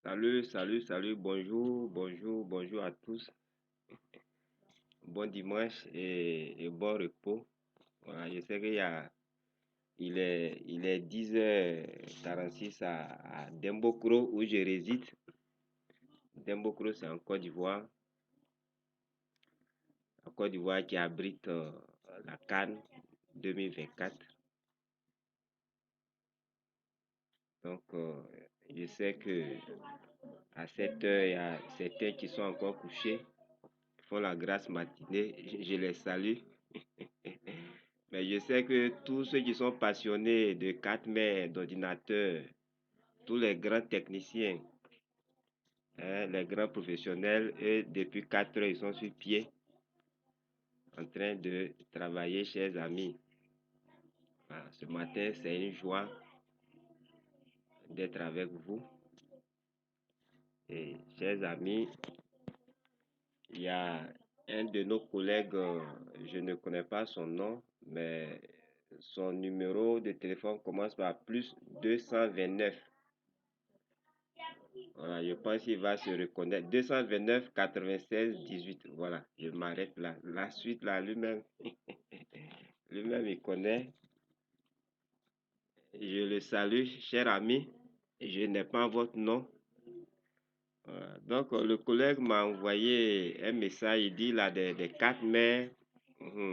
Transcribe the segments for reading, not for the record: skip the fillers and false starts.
Salut, bonjour à tous. Bon dimanche et bon repos. Voilà, je sais il est 10h46 à Dembokro où je réside. Dembokro, c'est en Côte d'Ivoire. En Côte d'Ivoire qui abrite la CAN 2024. Donc, je sais que à cette heure, il y a certains qui sont encore couchés, qui font la grasse matinée. Je les salue. Mais je sais que tous ceux qui sont passionnés de 4 mètres d'ordinateur, tous les grands techniciens, hein, les grands professionnels, et depuis 4 heures, ils sont sur pied en train de travailler, chers amis. Voilà, ce matin, c'est une joie d'être avec vous. Et chers amis, il y a un de nos collègues, je ne connais pas son nom, mais son numéro de téléphone commence par plus 229. Voilà, je pense qu'il va se reconnaître. 229 96 18. Voilà, je m'arrête là. La suite là, lui-même, lui-même, il connaît. Je le salue, cher ami. Je n'ai pas votre nom. Voilà. Donc, le collègue m'a envoyé un message. Il dit là des 4 mai,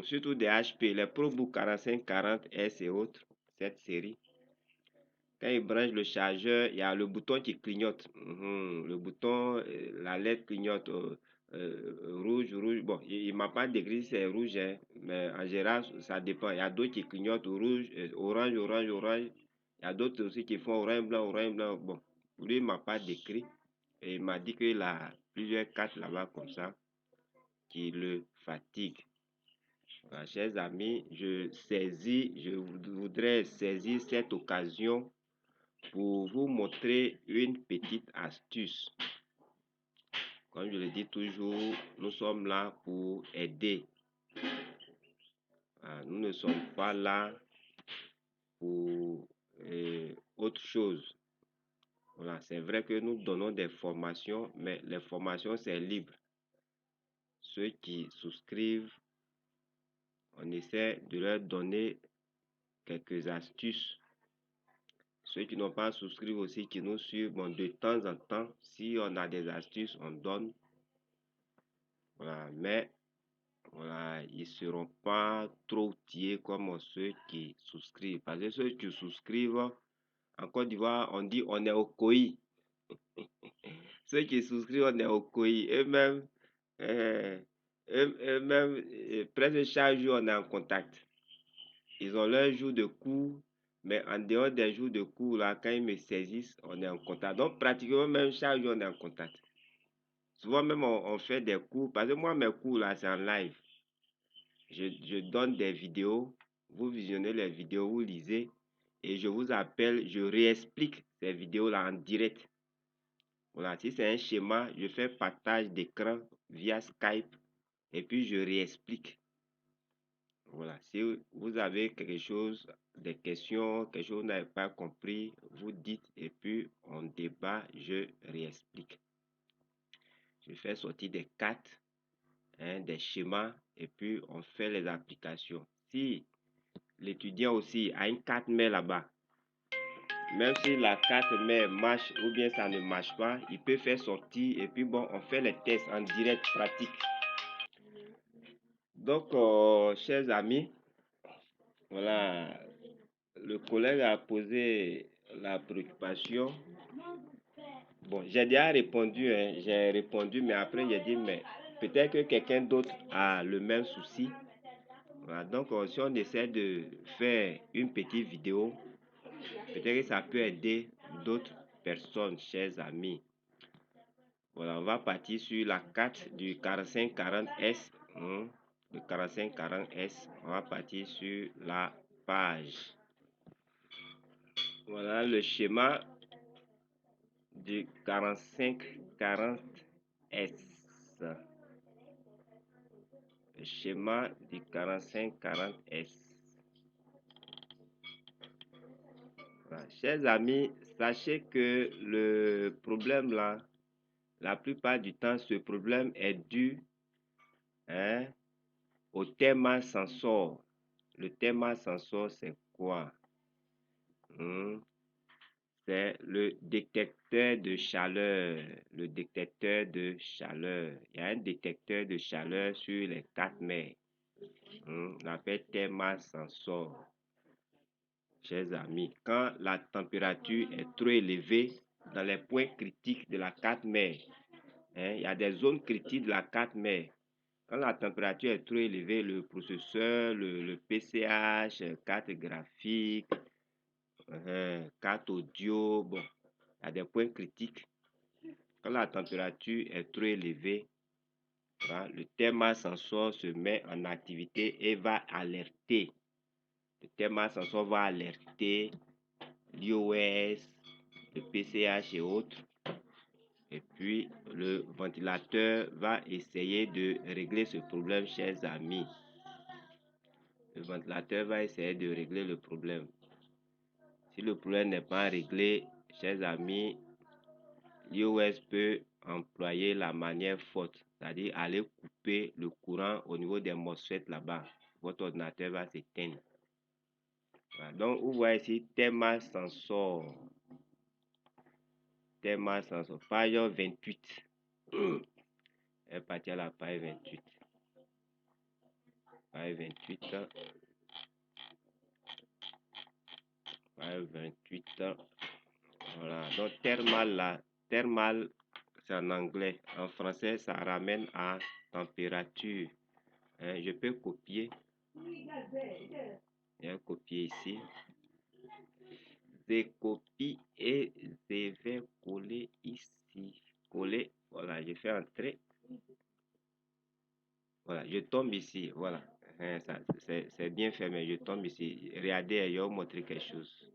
surtout des HP, les ProBook 4540S et autres, cette série. Quand il branche le chargeur, il y a le bouton qui clignote. Le bouton, la LED clignote rouge. Bon, il ne m'a pas décrit si c'est rouge, hein, mais en général, ça dépend. Il y a d'autres qui clignotent rouge, orange. Il y a d'autres aussi qui font orange, blanc. Bon, lui, il ne m'a pas décrit. Et il m'a dit qu'il a plusieurs cartes là-bas comme ça qui le fatiguent. Voilà, chers amis, je voudrais saisir cette occasion pour vous montrer une petite astuce. Comme je le dis toujours, nous sommes là pour aider. Nous ne sommes pas là pour autre chose. Voilà, c'est vrai que nous donnons des formations, mais les formations, c'est libre. Ceux qui souscrivent, on essaie de leur donner quelques astuces. Ceux qui n'ont pas souscrit aussi, qui nous suivent, bon, de temps en temps, si on a des astuces, on donne. Voilà, mais voilà, ils ne seront pas trop outillés comme ceux qui souscrivent. Parce que ceux qui souscrivent, en Côte d'Ivoire, on dit on est au COI. Ceux qui souscrivent, on est au COI. Eux-mêmes, euh, eux-mêmes, presque chaque jour, on est en contact. Ils ont leur jour de cours, mais en dehors des jours de cours, là, quand ils me saisissent, on est en contact. Donc, pratiquement, même chaque jour, on est en contact. Souvent, même, on fait des cours. Parce que moi, mes cours, là, c'est en live. Je donne des vidéos, vous visionnez les vidéos, vous lisez, et je vous appelle, je réexplique ces vidéos-là en direct. Voilà, si c'est un schéma, je fais partage d'écran via Skype, et puis je réexplique. Voilà, si vous avez quelque chose, des questions, quelque chose que vous n'avez pas compris, vous dites, et puis on débat, je réexplique. Je fais sortir des cartes, des schémas, et puis on fait les applications. Si l'étudiant aussi a une carte mère là-bas, même si la carte mère marche ou bien ça ne marche pas, il peut faire sortir et puis bon, on fait les tests en direct pratique. Donc, chers amis, voilà, le collègue a posé la préoccupation. Bon, j'ai déjà répondu, hein, j'ai répondu, mais après j'ai dit, mais peut-être que quelqu'un d'autre a le même souci. Voilà, donc, si on essaie de faire une petite vidéo, peut-être que ça peut aider d'autres personnes, chers amis. Voilà, on va partir sur la carte du 4540S. Le 4540S, on va partir sur la page. Voilà le schéma du 4540S. Le schéma du 4540S. Voilà. Chers amis, sachez que le problème problème-là, la plupart du temps, ce problème est dû au thermal sensor. Le thermal sensor, c'est quoi? C'est le détecteur de chaleur. Le détecteur de chaleur. Il y a un détecteur de chaleur sur les 4 mers. On l'appelle thermal sensor. Chers amis, quand la température est trop élevée dans les points critiques de la 4 mers, il y a des zones critiques de la 4 mers. Quand la température est trop élevée, le processeur, le PCH, carte graphique, carte audio, bon, il y a des points critiques. Quand la température est trop élevée, voilà, le thermal sensor se met en activité et va alerter. Le thermal sensor va alerter l'iOS, le PCH et autres. Et puis, le ventilateur va essayer de régler ce problème, chers amis. Le ventilateur va essayer de régler le problème. Si le problème n'est pas réglé, chers amis, l'iOS peut employer la manière forte, c'est-à-dire aller couper le courant au niveau des MOSFET là-bas. Votre ordinateur va s'éteindre. Voilà. Donc, vous voyez ici, thermal sensor. Thermal sensor, page 28. Elle est partie à la page 28. Page 28. Page 28. Voilà. Donc, thermal là, thermal, c'est en anglais. En français, ça ramène à température. Je peux copier. Je copier ici. Je copie et je vais coller ici. Coller. Voilà, je fais entrer. Voilà, je tombe ici. Voilà. C'est bien fait, mais je tombe ici. Regardez, je vais vous montrer quelque chose.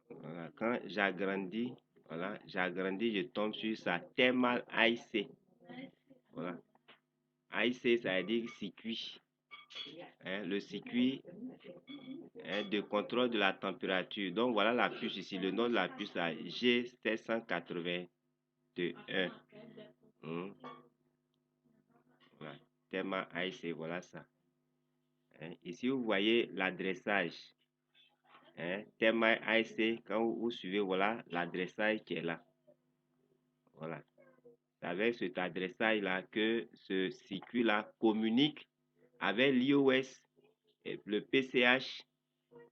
Voilà. Quand j'agrandis, voilà, j'agrandis, je tombe sur ça. Thermal IC. Voilà. IC, ça veut dire circuit. Le circuit de contrôle de la température. Donc voilà la puce ici. Le nom de la puce là, G781. Voilà. Thermal IC, voilà ça. Ici, vous voyez l'adressage. Thermal IC, quand vous suivez, voilà l'adressage qui est là. Voilà. C'est avec cet adressage-là que ce circuit-là communique avec l'iOS, le PCH,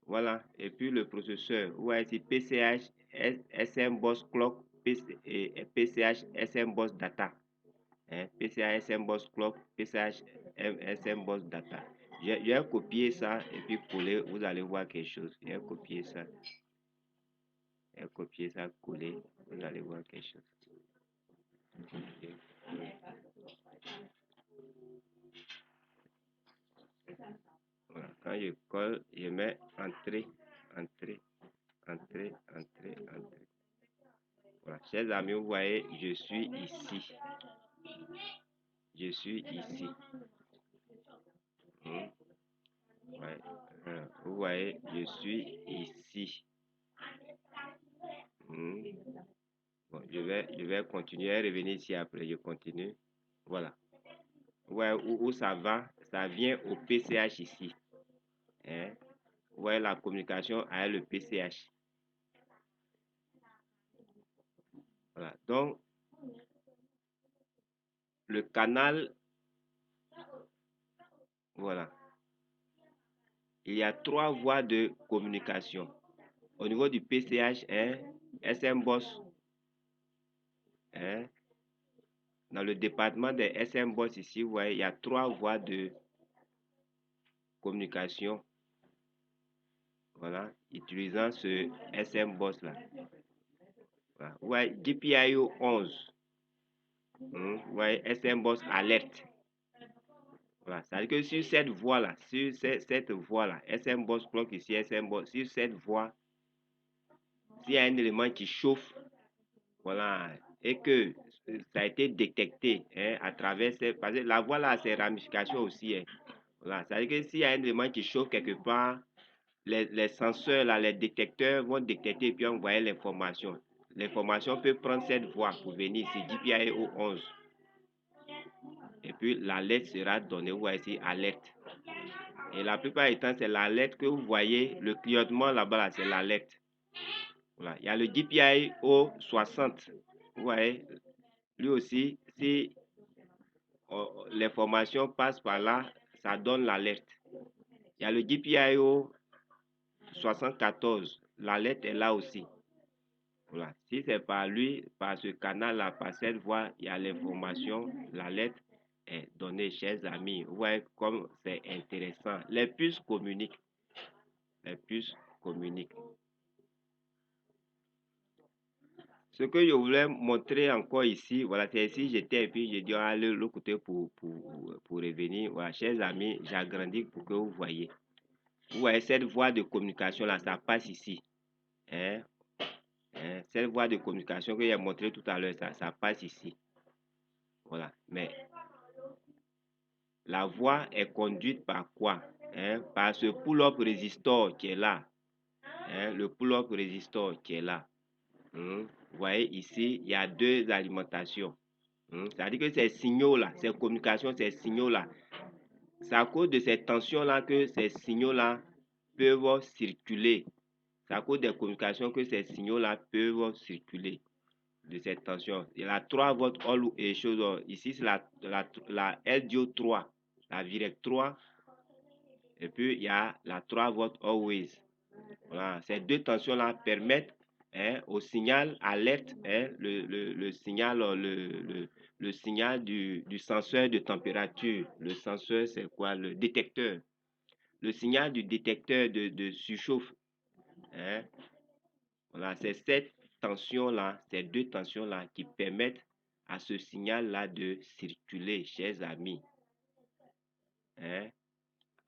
voilà, et puis le processeur. Vous voyez ici, PCH, SM Boss Clock, PCH, SM Boss Data. PCH, SM Boss Clock, PCH, SM Boss Data. Je vais copier ça et puis coller, vous allez voir quelque chose. Je vais copier ça. Je vais copier ça, coller, vous allez voir quelque chose. Voilà. Quand je colle, je mets entrée, entrée, entrée, entrée, entrée. Voilà. Chers amis, vous voyez, je suis ici. Je suis ici. Ouais. Vous voyez, je suis ici. Bon, je vais continuer à revenir ici après. Je continue. Voilà. Ouais, où ça va? Ça vient au PCH ici. Vous voyez la communication avec le PCH. Voilà. Donc, le canal, voilà. Il y a 3 voies de communication. Au niveau du PCH, SM Boss, dans le département des SM Boss ici, vous voyez, il y a 3 voies de communication. Voilà, utilisant ce SM Boss là. Voilà. Vous voyez, GPIO 11. Vous voyez, SM Boss alerte. Voilà, c'est-à-dire que sur cette voie là, sur cette voie là, SM Boss Clock ici, SM Boss, sur cette voie, s'il y a un élément qui chauffe, voilà, et que ça a été détecté à travers parce que la voie là, c'est ramification aussi. Voilà, c'est-à-dire que s'il y a un élément qui chauffe quelque part, les senseurs, là, les détecteurs vont détecter et puis envoyer l'information. L'information peut prendre cette voie pour venir ici, GPIO 11. Et puis l'alerte sera donnée, vous voyez ici, alerte. Et la plupart du temps, c'est l'alerte que vous voyez, le clignotement là-bas, là, c'est l'alerte. Voilà. Il y a le GPIO 60. Vous voyez, lui aussi, si l'information passe par là, ça donne l'alerte. Il y a le GPIO 74. L'alerte est là aussi. Voilà. Si c'est par lui, par ce canal-là, par cette voie, il y a l'information, l'alerte est donnée, chers amis. Vous voyez comme c'est intéressant. Les puces communiquent. Les puces communiquent. Ce que je voulais montrer encore ici, voilà, c'est ici j'étais et puis j'ai dû aller de l'autre côté pour revenir. Voilà, chers amis, j'agrandis pour que vous voyez. Vous voyez cette voie de communication là, ça passe ici. Hein? Cette voie de communication que j'ai montré tout à l'heure, ça passe ici. Voilà. Mais la voie est conduite par quoi? Par ce pull-up résistor qui est là. Le pull-up résistor qui est là. Vous voyez ici, il y a deux alimentations. C'est-à-dire que ces signaux-là, ces communications, ces signaux-là, c'est à cause de ces tensions-là que ces signaux-là peuvent circuler. C'est à cause des communications que ces signaux-là peuvent circuler, de cette tension. Il y a la 3 volts all et chose. Ici, c'est la LDO 3, la Virect 3. Et puis, il y a la 3 volts always. Voilà. Ces deux tensions-là permettent au signal alerte, le signal, le signal du senseur de température. Le senseur, c'est quoi? Le détecteur. Le signal du détecteur de surchauffe. Voilà, c'est cette tension-là, ces deux tensions-là qui permettent à ce signal-là de circuler, chers amis.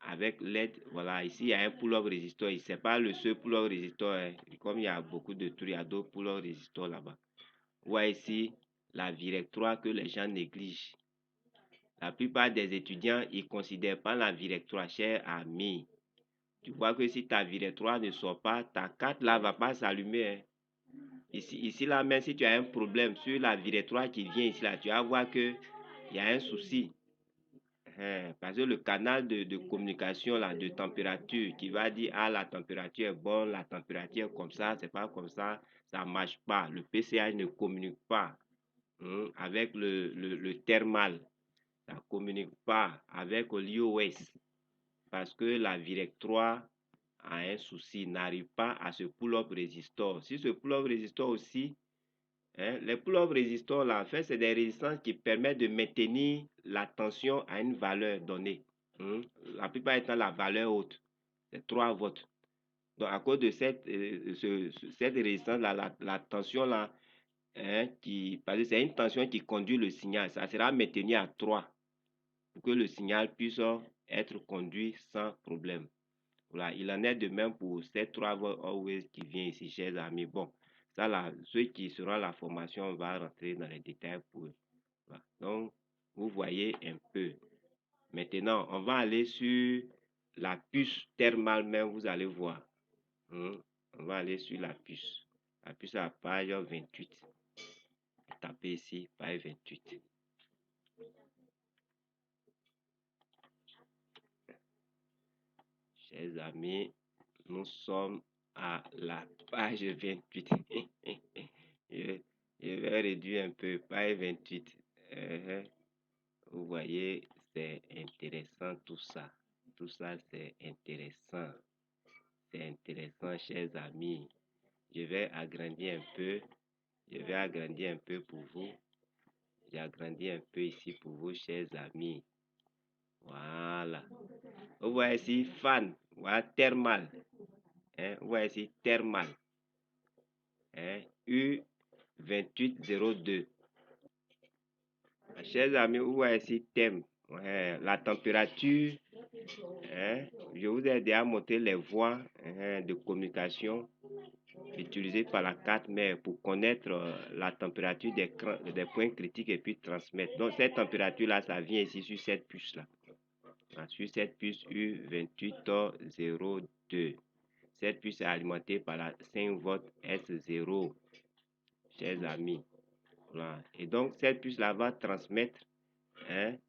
Avec l'aide, voilà, ici il y a un pull-up résistor, ce n'est pas le seul pull-up résistor, comme il y a beaucoup de trucs, il y a d'autres pull-up résistors là-bas. Vous voyez ici la Virect 3 que les gens négligent. La plupart des étudiants, ils ne considèrent pas la Virect 3, cher ami. Tu vois que si ta Virect 3 ne sort pas, ta carte là ne va pas s'allumer. Ici là, même si tu as un problème sur la Virect 3 qui vient ici là, tu vas voir qu'il y a un souci. Parce que le canal de communication là, de température qui va dire ah la température est bonne, la température est comme ça, c'est pas comme ça ne marche pas. Le PCH ne communique pas avec le thermal, ça ne communique pas avec l'iOS parce que la Virect 3 a un souci, n'arrive pas à ce pull-up résistor. Si ce pull-up résistor aussi, les pull-up résistors là, en fait, c'est des résistances qui permettent de maintenir la tension à une valeur donnée. La plupart du temps, la valeur haute, c'est 3 volts. Donc, à cause de cette résistance-là, la tension-là, parce que c'est une tension qui conduit le signal, ça sera maintenu à 3 pour que le signal puisse être conduit sans problème. Voilà, il en est de même pour ces 3 volts always qui vient ici, chers amis. Bon, ça là, ceux qui seront à la formation, on va rentrer dans les détails pour eux. Voilà. Donc, vous voyez un peu. Maintenant, on va aller sur la puce thermale même, vous allez voir. On va aller sur la puce. La puce à la page 28. Tapez ici, page 28. Chers amis, nous sommes à la page 28. Je vais réduire un peu, page 28. Vous voyez, c'est intéressant tout ça. Tout ça, c'est intéressant. C'est intéressant, chers amis. Je vais agrandir un peu. Je vais agrandir un peu pour vous. J'ai agrandi un peu ici pour vous, chers amis. Voilà. Vous voyez ici, fan. Voilà, thermal. Vous voyez ici, thermal. U2802. Chers amis, vous voyez ici, thème. La température. Je vous ai déjà montré les voies de communication utilisées par la carte mère pour connaître la température des points critiques et puis transmettre. Donc cette température-là, ça vient ici sur cette puce-là. Sur cette puce U2802. Cette puce est alimentée par la 5 volts S0, chers amis. Voilà. Et donc, cette puce-là va transmettre,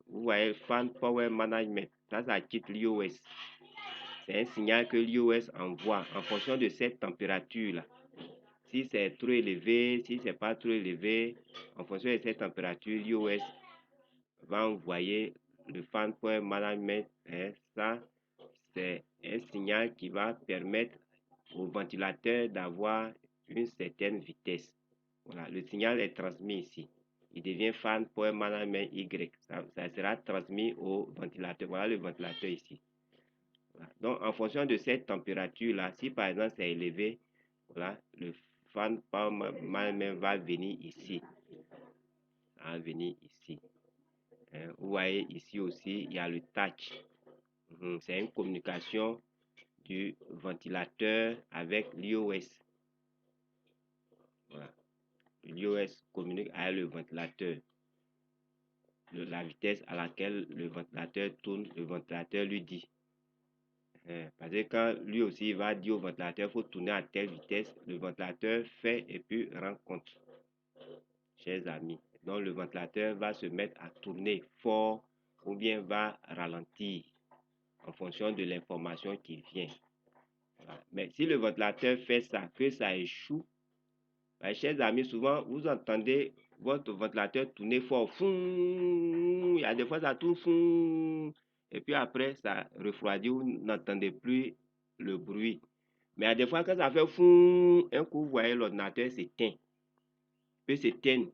vous voyez, Fan Power Management. Ça quitte l'iOS. C'est un signal que l'iOS envoie en fonction de cette température-là. Si c'est trop élevé, si c'est pas trop élevé, en fonction de cette température, l'iOS va envoyer le Fan Power Management. Ça, c'est un signal qui va permettre au ventilateur d'avoir une certaine vitesse. Voilà, le signal est transmis ici. Il devient Fan Power Management Y. Ça sera transmis au ventilateur. Voilà le ventilateur ici. Voilà. Donc, en fonction de cette température-là, si par exemple c'est élevé, voilà, le Fan Power Management va venir ici. Va venir ici. Vous voyez ici aussi, il y a le touch. C'est une communication du ventilateur avec l'iOS. Voilà. L'iOS communique avec le ventilateur. La vitesse à laquelle le ventilateur tourne, le ventilateur lui dit. Parce que quand lui aussi va dire au ventilateur, il faut tourner à telle vitesse, le ventilateur fait et puis rend compte, chers amis. Donc le ventilateur va se mettre à tourner fort ou bien va ralentir en fonction de l'information qui vient. Voilà. Mais si le ventilateur fait ça, que ça échoue, chers amis, souvent vous entendez votre ventilateur tourner fort. Foum, il y a des fois ça tourne foum, et puis après ça refroidit, vous n'entendez plus le bruit. Mais il y a des fois quand ça fait foum, un coup vous voyez l'ordinateur s'éteint, peut s'éteindre.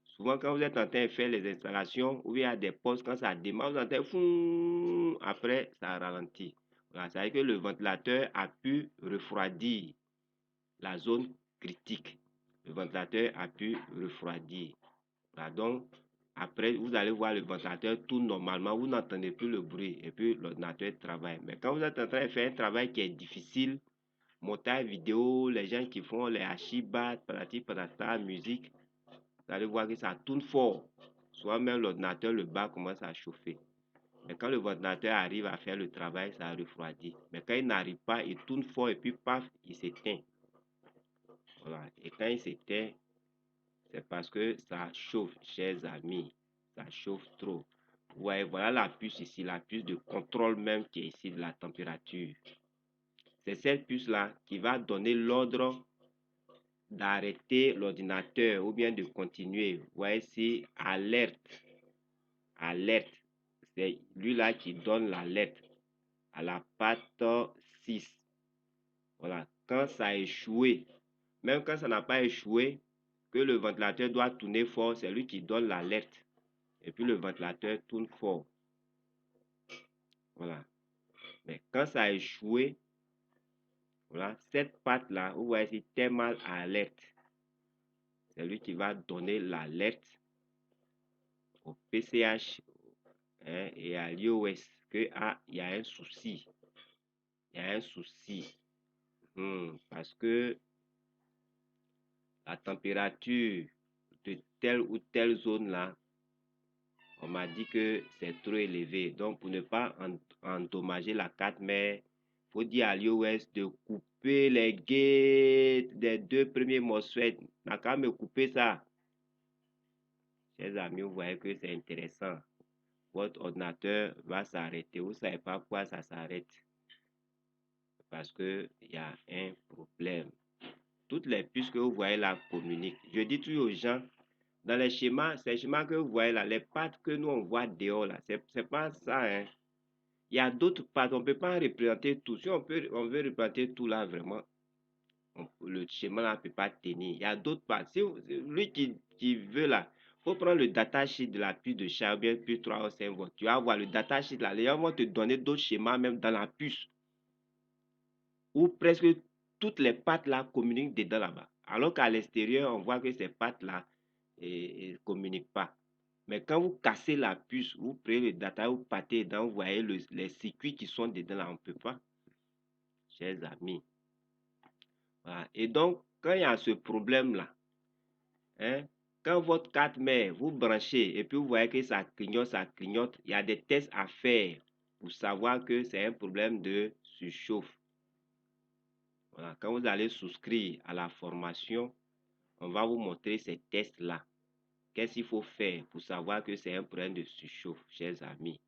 Souvent quand vous êtes en train de faire les installations, ou il y a des postes, quand ça démarre, vous entendez foum, après ça ralentit. Voilà, ça veut dire que le ventilateur a pu refroidir la zone critique. Le ventilateur a pu refroidir. Voilà, donc, après, vous allez voir le ventilateur tourne normalement, vous n'entendez plus le bruit et puis l'ordinateur travaille. Mais quand vous êtes en train de faire un travail qui est difficile, montage vidéo, les gens qui font les archibat, patati patata, musique, vous allez voir que ça tourne fort. Soit même l'ordinateur, le bas commence à chauffer. Mais quand le ventilateur arrive à faire le travail, ça refroidit. Mais quand il n'arrive pas, il tourne fort et puis paf, il s'éteint. Voilà. Et quand il s'éteint, c'est parce que ça chauffe, chers amis. Ça chauffe trop. Vous voyez, voilà la puce ici, la puce de contrôle même qui est ici de la température. C'est cette puce-là qui va donner l'ordre d'arrêter l'ordinateur ou bien de continuer. Vous voyez ici, alerte. Alerte. C'est lui-là qui donne l'alerte à la patte 6. Voilà. Quand ça a échoué, même quand ça n'a pas échoué, que le ventilateur doit tourner fort, c'est lui qui donne l'alerte. Et puis le ventilateur tourne fort. Voilà. Mais quand ça a échoué, voilà, cette patte-là, vous voyez ici, thermal alerte. C'est lui qui va donner l'alerte au PCH et à l'iOS qu'il y a un souci. Il y a un souci. Parce que la température de telle ou telle zone là, on m'a dit que c'est trop élevé. Donc, pour ne pas endommager la carte mère, il faut dire à l'iOS de couper les gates des 2 premiers MOSFET. N'a qu'à me couper ça. Chers amis, vous voyez que c'est intéressant. Votre ordinateur va s'arrêter. Vous ne savez pas pourquoi ça s'arrête. Parce qu'il y a un problème. Toutes les puces que vous voyez là communiquent. Je dis toujours aux gens, dans les schémas, ces schémas que vous voyez là, les pattes que nous on voit dehors là, c'est pas ça, hein. Il y a d'autres pattes, on ne peut pas représenter tout. Si on veut représenter tout là, vraiment, le schéma là ne peut pas tenir. Il y a d'autres pattes. Si lui qui veut là, il faut prendre le datasheet de la puce de chat, bien puce 3 ou 5 volts. Tu vas voir le datasheet là, les gens vont te donner d'autres schémas même dans la puce. Où presque toutes les pattes là communiquent dedans là-bas. Alors qu'à l'extérieur, on voit que ces pattes là ne communiquent pas. Mais quand vous cassez la puce, vous prenez le data, vous partez dedans, vous voyez les circuits qui sont dedans là, on ne peut pas, chers amis. Voilà. Et donc, quand il y a ce problème-là, quand votre carte mère, vous branchez et puis vous voyez que ça clignote, il y a des tests à faire pour savoir que c'est un problème de surchauffe. Voilà. Quand vous allez souscrire à la formation, on va vous montrer ces tests-là. Qu'est-ce qu'il faut faire pour savoir que c'est un problème de surchauffe, chers amis?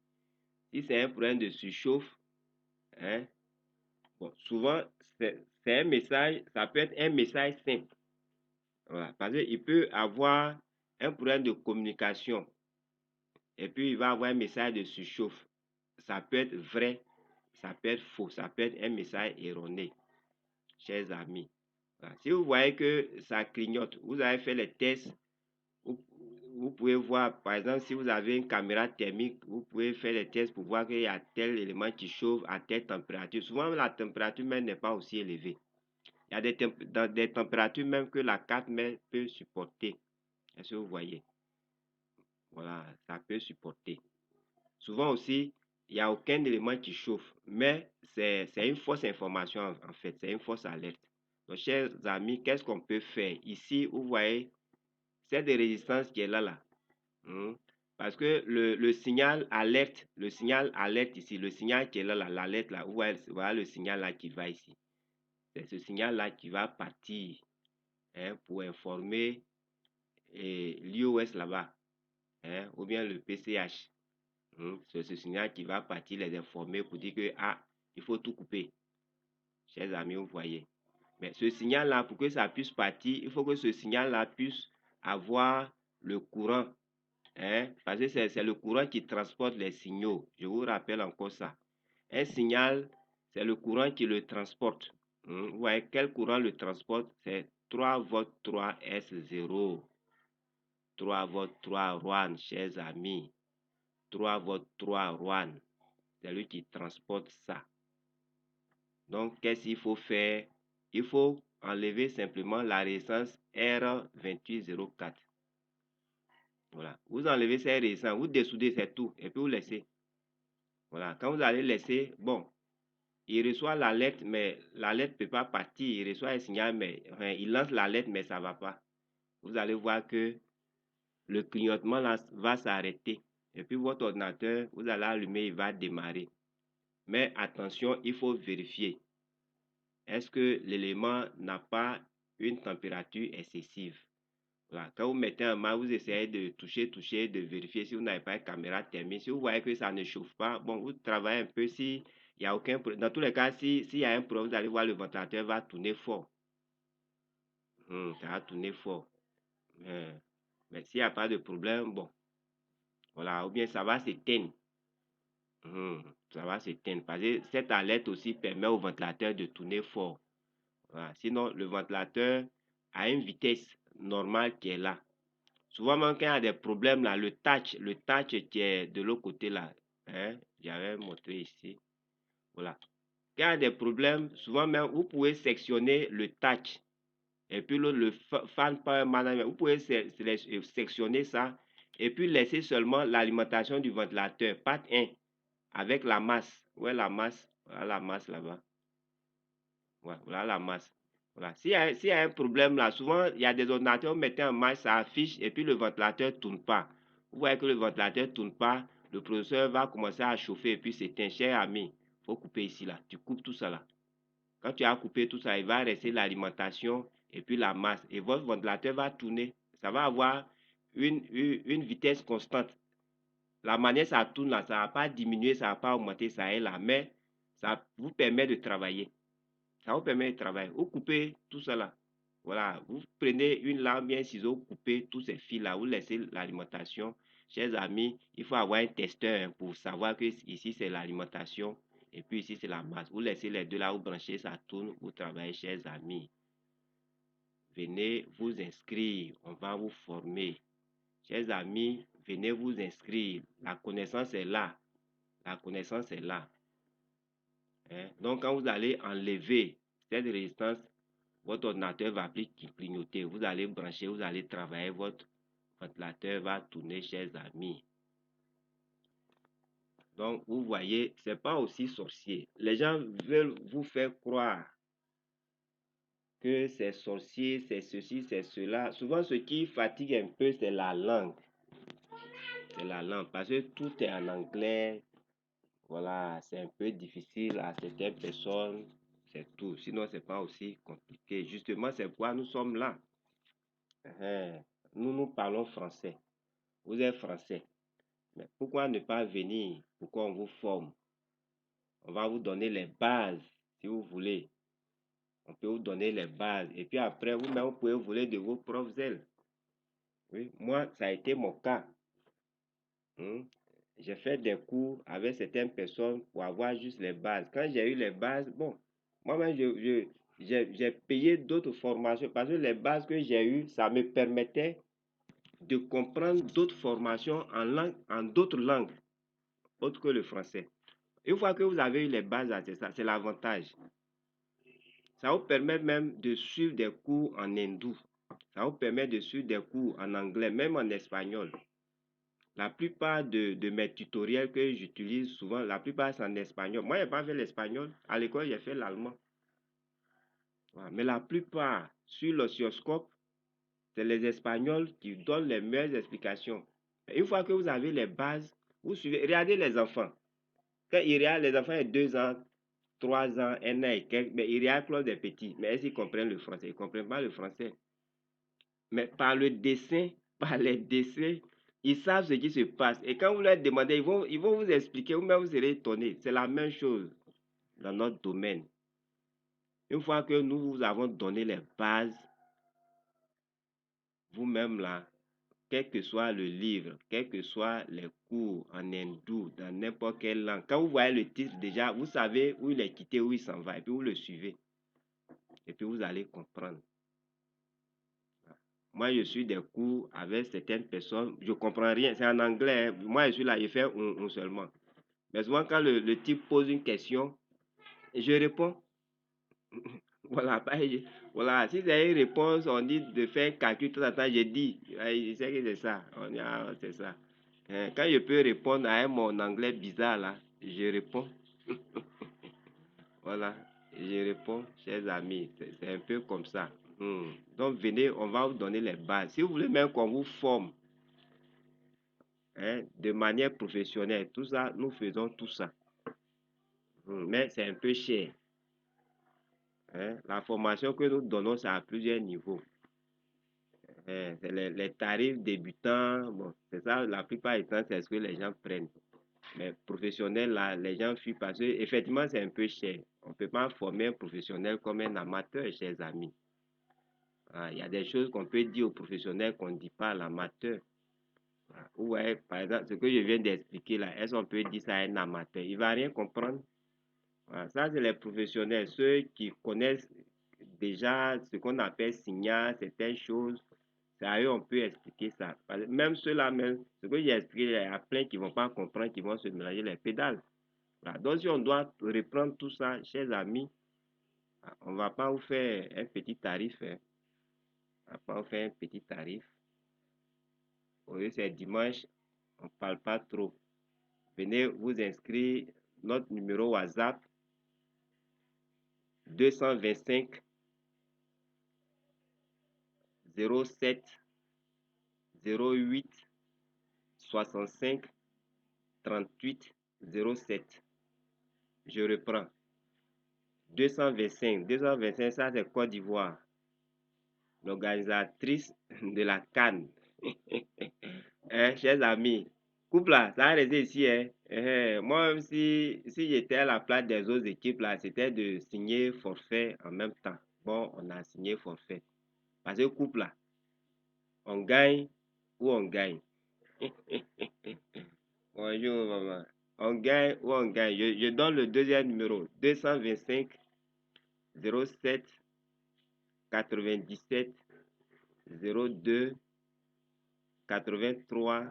Si c'est un problème de surchauffe, hein, bon, souvent, c'est un message, ça peut être un message simple. Voilà, parce qu'il peut avoir un problème de communication et puis il va avoir un message de surchauffe. Ça peut être vrai, ça peut être faux, ça peut être un message erroné, chers amis. Voilà. Si vous voyez que ça clignote, vous avez fait les tests, vous, vous pouvez voir, par exemple, si vous avez une caméra thermique, vous pouvez faire les tests pour voir qu'il y a tel élément qui chauffe à telle température. Souvent, la température même n'est pas aussi élevée. Il y a des températures même que la 4 mètres peut supporter. Est-ce que vous voyez? Voilà, ça peut supporter. Souvent aussi, il n'y a aucun élément qui chauffe, mais c'est une fausse information en fait, c'est une fausse alerte. Donc, chers amis, qu'est-ce qu'on peut faire? Ici, vous voyez, c'est des résistances qui est là. Parce que le signal alerte ici, le signal qui est là, l'alerte là, vous voyez, voilà le signal là qui va ici. C'est ce signal là qui va partir pour informer l'IOS là-bas, ou bien le PCH. C'est ce signal qui va partir les informer pour dire que il faut tout couper. Chers amis, vous voyez. Mais ce signal-là, pour que ça puisse partir, il faut que ce signal-là puisse avoir le courant. Parce que c'est le courant qui transporte les signaux. Je vous rappelle encore ça. Un signal, c'est le courant qui le transporte. Vous voyez, quel courant le transporte? C'est 3 volts 3 S0. 3 volts 3 Rouen, chers amis. 3 volts 3 Rouen. C'est lui qui transporte ça. Donc, qu'est-ce qu'il faut faire? Il faut enlever simplement la résistance R2804. Voilà. Vous enlevez ces résistances, vous dessoudez, c'est tout. Et puis vous laissez. Voilà. Quand vous allez laisser, bon, il reçoit l'alerte, mais l'alerte ne peut pas partir. Il reçoit un signal, mais il lance l'alerte, mais ça ne va pas. Vous allez voir que le clignotement là, va s'arrêter. Et puis votre ordinateur, vous allez allumer, il va démarrer. Mais attention, il faut vérifier. Est-ce que l'élément n'a pas une température excessive? Voilà. Quand vous mettez un masque, vous essayez de toucher, de vérifier si vous n'avez pas une caméra thermique. Si vous voyez que ça ne chauffe pas, bon, vous travaillez un peu. Si il y a aucun problème. Dans tous les cas, s'il y a un problème, vous allez voir le ventilateur va tourner fort. Ça va tourner fort. Mais s'il n'y a pas de problème, bon, voilà, ou bien ça va s'éteindre. Ça va s'éteindre. Parce que cette alerte aussi permet au ventilateur de tourner fort. Voilà. Sinon, le ventilateur a une vitesse normale qui est là. Souvent, même quand il y a des problèmes là, le touch qui est de l'autre côté là, j'avais montré ici. Voilà. Quand il y a des problèmes, souvent même, vous pouvez sectionner le touch. Et puis le fan power management, vous pouvez sectionner ça et puis laisser seulement l'alimentation du ventilateur, pas 1, avec la masse. Où est la masse? Voilà la masse là-bas. Voilà la masse. Voilà. S'il y a un problème là, souvent il y a des ordinateurs, vous mettez un match, ça affiche et puis le ventilateur ne tourne pas. Vous voyez que le ventilateur ne tourne pas, le processeur va commencer à chauffer et puis c'est un cher ami. Il faut couper ici là. Tu coupes tout ça là. Quand tu as coupé tout ça, il va rester l'alimentation et puis la masse. Et votre ventilateur va tourner. Ça va avoir une vitesse constante. La manière ça tourne là, ça ne va pas diminuer, ça ne va pas augmenter, ça est là. Mais ça vous permet de travailler. Ça vous permet de travailler. Vous coupez tout ça là. Voilà. Vous prenez une lame bien un ciseau, vous coupez tous ces fils là, vous laissez l'alimentation. Chers amis, il faut avoir un testeur pour savoir que ici c'est l'alimentation et puis ici c'est la masse. Vous laissez les deux là, vous branchez, ça tourne, vous travaillez, chers amis. Venez vous inscrire, on va vous former. Chers amis, venez vous inscrire. La connaissance est là. La connaissance est là. Donc, quand vous allez enlever cette résistance, votre ordinateur va plus clignoter. Vous allez brancher, vous allez travailler, votre ventilateur va tourner, chers amis. Donc, vous voyez, ce n'est pas aussi sorcier. Les gens veulent vous faire croire que c'est sorcier, c'est ceci, c'est cela. Souvent, ce qui fatigue un peu, c'est la langue. C'est la langue, parce que tout est en anglais. Voilà, c'est un peu difficile à certaines personnes. C'est tout. Sinon, c'est pas aussi compliqué. Justement, c'est pourquoi nous sommes là. Nous parlons français. Vous êtes français. Mais pourquoi ne pas venir pour qu'on vous forme? On va vous donner les bases, si vous voulez. On peut vous donner les bases. Et puis après, vous-même, vous pouvez voler de vos propres ailes. Oui, moi, ça a été mon cas. J'ai fait des cours avec certaines personnes pour avoir juste les bases. Quand j'ai eu les bases, bon, moi-même, j'ai payé d'autres formations parce que les bases que j'ai eues, ça me permettait de comprendre d'autres formations en d'autres langues, autres que le français. Une fois que vous avez eu les bases, c'est ça, c'est l'avantage. Ça vous permet même de suivre des cours en hindou. Ça vous permet de suivre des cours en anglais, même en espagnol. La plupart de mes tutoriels que j'utilise souvent, la plupart c'est en espagnol. Moi, je n'ai pas fait l'espagnol. À l'école, j'ai fait l'allemand. Voilà. Mais la plupart, sur l'oscilloscope, c'est les Espagnols qui donnent les meilleures explications. Et une fois que vous avez les bases, vous suivez. Regardez les enfants. Quand ils regardent les enfants de 2 ans, 3 ans, 1 an et quelques, mais ils regardent comme des petits. Mais est-ce qu'ils comprennent le français? Ils ne comprennent pas le français. Mais par le dessin, par les dessins, ils savent ce qui se passe. Et quand vous leur demandez, ils vont vous expliquer, vous-même vous serez étonné. C'est la même chose dans notre domaine. Une fois que nous vous avons donné les bases, vous-même là, quel que soit le livre, quels que soient les cours en hindou, dans n'importe quelle langue, quand vous voyez le titre déjà, vous savez où il est quitté, où il s'en va, et puis vous le suivez. Et puis vous allez comprendre. Moi, je suis des cours avec certaines personnes, je ne comprends rien, c'est en anglais. Moi, je suis là, je fais un seulement. Mais souvent, quand le type pose une question, je réponds. Voilà, voilà. Si c'est une réponse, on dit de faire un calcul tout à temps, je dis, je sais que c'est ça. On dit, ah, c'est ça. Quand je peux répondre à mon anglais bizarre, là, je réponds. Voilà, je réponds, chers amis. C'est un peu comme ça. Donc, venez, on va vous donner les bases. Si vous voulez même qu'on vous forme, de manière professionnelle, tout ça, nous faisons tout ça. Mais c'est un peu cher. La formation que nous donnons, c'est à plusieurs niveaux. C'est les tarifs débutants, bon, c'est ça, la plupart du temps, c'est ce que les gens prennent. Mais professionnels, là, les gens fuient parce que, effectivement, c'est un peu cher. On ne peut pas former un professionnel comme un amateur, chers amis. Il y a des choses qu'on peut dire aux professionnels qu'on ne dit pas à l'amateur. Vous voyez, par exemple, ce que je viens d'expliquer là, est-ce qu'on peut dire ça à un amateur? Il ne va rien comprendre. Voilà, ça, c'est les professionnels, ceux qui connaissent déjà ce qu'on appelle signal, certaines choses. C'est à eux on peut expliquer ça. Même ceux-là, même, ce que j'ai expliqué, il y a plein qui ne vont pas comprendre, qui vont se mélanger les pédales. Voilà. Donc, si on doit reprendre tout ça, chers amis, on ne va pas vous faire un petit tarif. On va pas vous faire un petit tarif. Au lieu c'est dimanche, on ne parle pas trop. Venez vous inscrire, notre numéro WhatsApp 225 07 08 65 38 07. Je reprends. 225, ça c'est Côte d'Ivoire, l'organisatrice de la CAN. Chers amis, couple là, ça a resté ici. Moi, même si j'étais à la place des autres équipes là, c'était de signer forfait en même temps. Bon, on a signé forfait. Parce que couple là, on gagne ou on gagne. Bonjour maman. On gagne ou on gagne. Je donne le deuxième numéro. 225 07 97 02 83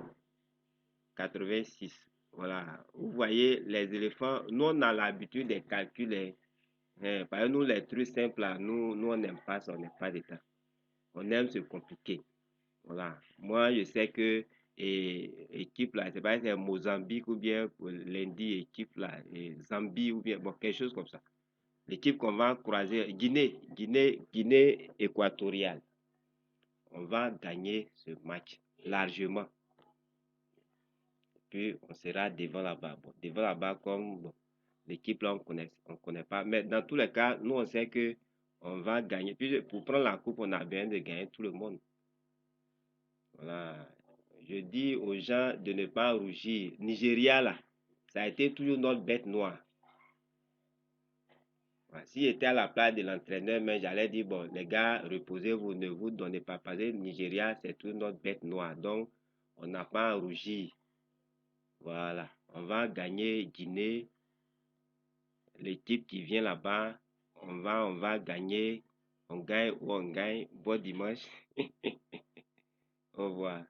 86. Voilà. Vous voyez, les éléphants, nous, on a l'habitude de calculer. Par exemple, nous, les trucs simples, là, nous on n'aime pas ça, on n'aime pas d'état. On aime se compliquer. Voilà. Moi, je sais que équipe, là, c'est pas c'est Mozambique ou bien lundi, équipe, là, et Zambie ou bien, bon, quelque chose comme ça. L'équipe qu'on va croiser, Guinée équatoriale. On va gagner ce match largement. Puis on sera devant là-bas. Bon, devant là-bas comme bon, L'équipe là, on connaît pas. Mais dans tous les cas, nous, on sait que on va gagner. Puis pour prendre la coupe, on a besoin de gagner tout le monde. Voilà. Je dis aux gens de ne pas rougir. Nigeria, là, ça a été toujours notre bête noire. Voilà. Si j'étais à la place de l'entraîneur, mais j'allais dire, bon, les gars, reposez-vous, ne vous donnez pas. Parce que Nigeria, c'est toujours notre bête noire. Donc, on n'a pas à rougir. Voilà. On va gagner Guinée. L'équipe qui vient là-bas, on va gagner. On gagne ou on gagne. Bon dimanche. Au revoir.